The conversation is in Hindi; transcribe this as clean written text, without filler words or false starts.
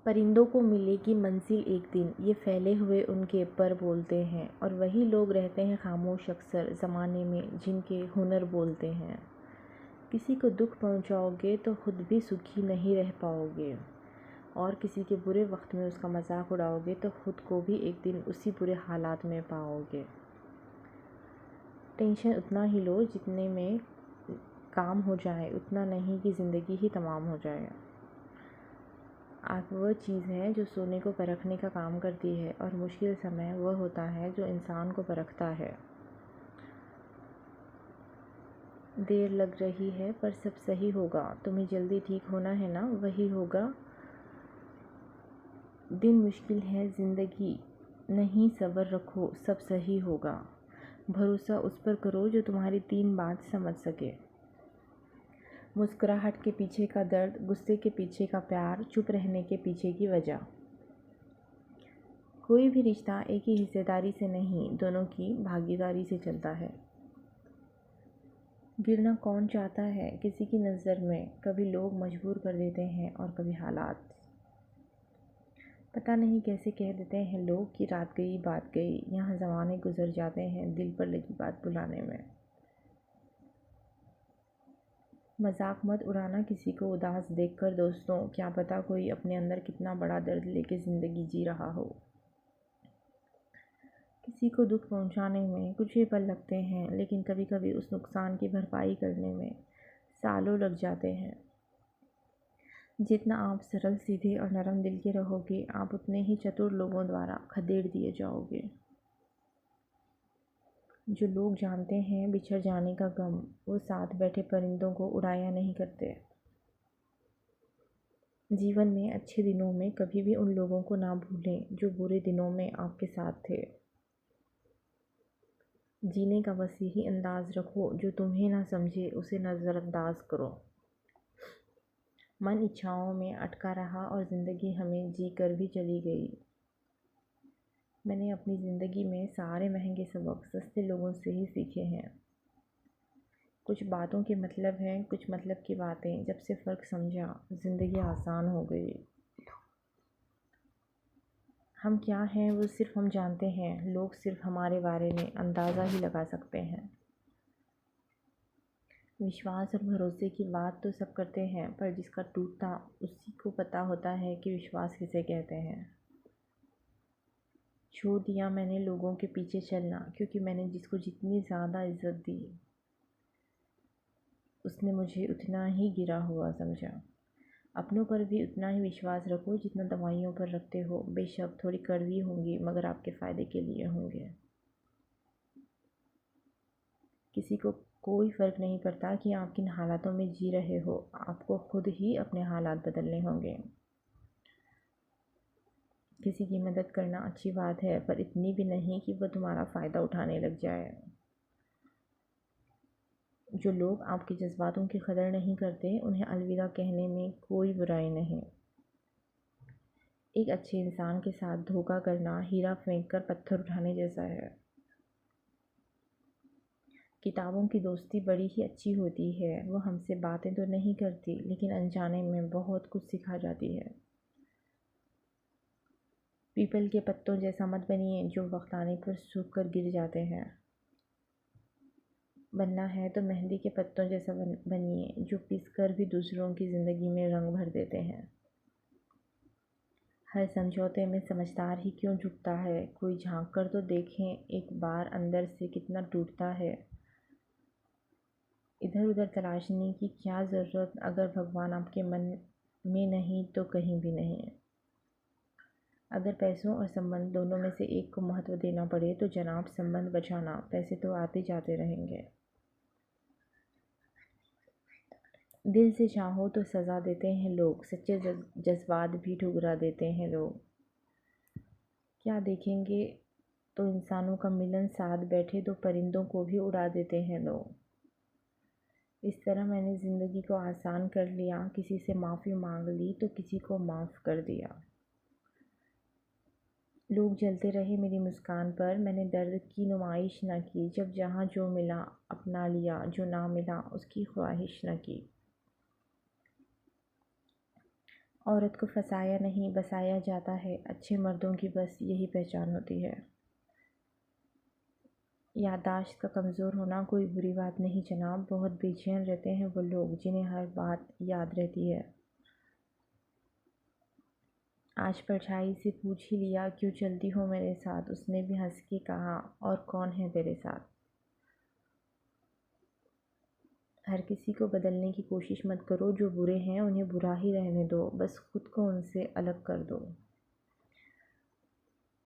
परिंदों को मिलेगी मंजिल एक दिन, ये फैले हुए उनके पर बोलते हैं, और वही लोग रहते हैं खामोश अक्सर ज़माने में जिनके हुनर बोलते हैं। किसी को दुख पहुंचाओगे तो खुद भी सुखी नहीं रह पाओगे, और किसी के बुरे वक्त में उसका मजाक उड़ाओगे तो खुद को भी एक दिन उसी बुरे हालात में पाओगे। टेंशन उतना ही लो जितने में काम हो जाए, उतना नहीं कि ज़िंदगी ही तमाम हो जाए। आग वह चीज़ है जो सोने को परखने का काम करती है, और मुश्किल समय वह होता है जो इंसान को परखता है। देर लग रही है पर सब सही होगा, तुम्हें जल्दी ठीक होना है ना, वही होगा। दिन मुश्किल है ज़िंदगी, नहीं सब्र रखो, सब सही होगा। भरोसा उस पर करो जो तुम्हारी 3 बात समझ सके। मुस्कुराहट के पीछे का दर्द, गुस्से के पीछे का प्यार, चुप रहने के पीछे की वजह। कोई भी रिश्ता एक ही हिस्सेदारी से नहीं, दोनों की भागीदारी से चलता है। गिरना कौन चाहता है किसी की नज़र में, कभी लोग मजबूर कर देते हैं और कभी हालात। पता नहीं कैसे कह देते हैं लोग कि रात गई बात गई, यहाँ ज़माने गुजर जाते हैं दिल पर लगी बात बुलाने में। मजाक मत उड़ाना किसी को उदास देखकर दोस्तों, क्या पता कोई अपने अंदर कितना बड़ा दर्द लेके ज़िंदगी जी रहा हो। किसी को दुख पहुंचाने में कुछ ही पल लगते हैं, लेकिन कभी कभी उस नुकसान की भरपाई करने में सालों लग जाते हैं। जितना आप सरल सीधे और नरम दिल के रहोगे, आप उतने ही चतुर लोगों द्वारा खदेड़ दिए जाओगे। जो लोग जानते हैं बिछड़ जाने का गम, वो साथ बैठे परिंदों को उड़ाया नहीं करते। जीवन में अच्छे दिनों में कभी भी उन लोगों को ना भूलें जो बुरे दिनों में आपके साथ थे। जीने का बस यही अंदाज रखो, जो तुम्हें ना समझे उसे नज़रअंदाज करो। मन इच्छाओं में अटका रहा और ज़िंदगी हमें जी कर भी चली गई। मैंने अपनी ज़िंदगी में सारे महंगे सबक सस्ते लोगों से ही सीखे हैं। कुछ बातों के मतलब हैं, कुछ मतलब की बातें, जब से फ़र्क समझा ज़िंदगी आसान हो गई। हम क्या हैं वो सिर्फ हम जानते हैं, लोग सिर्फ हमारे बारे में अंदाज़ा ही लगा सकते हैं। विश्वास और भरोसे की बात तो सब करते हैं, पर जिसका टूटता उसी को पता होता है कि विश्वास किसे कहते हैं। छोड़ दिया मैंने लोगों के पीछे चलना, क्योंकि मैंने जिसको जितनी ज़्यादा इज्जत दी उसने मुझे उतना ही गिरा हुआ समझा। अपनों पर भी उतना ही विश्वास रखो जितना दवाइयों पर रखते हो। बेशक थोड़ी कड़वी होंगी, मगर आपके फ़ायदे के लिए होंगे। किसी को कोई फ़र्क नहीं पड़ता कि आप किन हालातों में जी रहे हो, आपको खुद ही अपने हालात बदलने होंगे। किसी की मदद करना अच्छी बात है, पर इतनी भी नहीं कि वह तुम्हारा फ़ायदा उठाने लग जाए। जो लोग आपके जज्बातों की कदर नहीं करते, उन्हें अलविदा कहने में कोई बुराई नहीं। एक अच्छे इंसान के साथ धोखा करना हीरा फेंक कर पत्थर उठाने जैसा है। किताबों की दोस्ती बड़ी ही अच्छी होती है, वो हमसे बातें तो नहीं करती, लेकिन अनजाने में बहुत कुछ सिखा जाती है। पीपल के पत्तों जैसा मत बनिए जो वक्त आने पर सूख कर गिर जाते हैं। बनना है तो मेहंदी के पत्तों जैसा बनिए जो पिस कर भी दूसरों की ज़िंदगी में रंग भर देते हैं। हर समझौते में समझदार ही क्यों झुकता है, कोई झांक कर तो देखें एक बार अंदर से कितना टूटता है। इधर उधर तलाशने की क्या ज़रूरत, अगर भगवान आपके मन में नहीं तो कहीं भी नहीं। अगर पैसों और संबंध दोनों में से एक को महत्व देना पड़े तो जनाब संबंध बचाना, पैसे तो आते जाते रहेंगे। दिल से चाहो तो सज़ा देते हैं लोग, सच्चे जज्बात भी ठुकरा देते हैं लोग। क्या देखेंगे तो इंसानों का मिलन, साथ बैठे तो परिंदों को भी उड़ा देते हैं लोग। इस तरह मैंने ज़िंदगी को आसान कर लिया, किसी से माफ़ी मांग ली तो किसी को माफ़ कर दिया। लोग जलते रहे मेरी मुस्कान पर, मैंने दर्द की नुमाइश न की। जब जहाँ जो मिला अपना लिया, जो ना मिला उसकी ख्वाहिश न की। औरत को फंसाया नहीं बसाया जाता है, अच्छे मर्दों की बस यही पहचान होती है। याददाश्त का कमज़ोर होना कोई बुरी बात नहीं जनाब, बहुत बेचैन रहते हैं वो लोग जिन्हें हर बात याद रहती है। आज परछाई से पूछ ही लिया क्यों चलती हो मेरे साथ, उसने भी हंस के कहा और कौन है तेरे साथ। हर किसी को बदलने की कोशिश मत करो, जो बुरे हैं उन्हें बुरा ही रहने दो, बस खुद को उनसे अलग कर दो।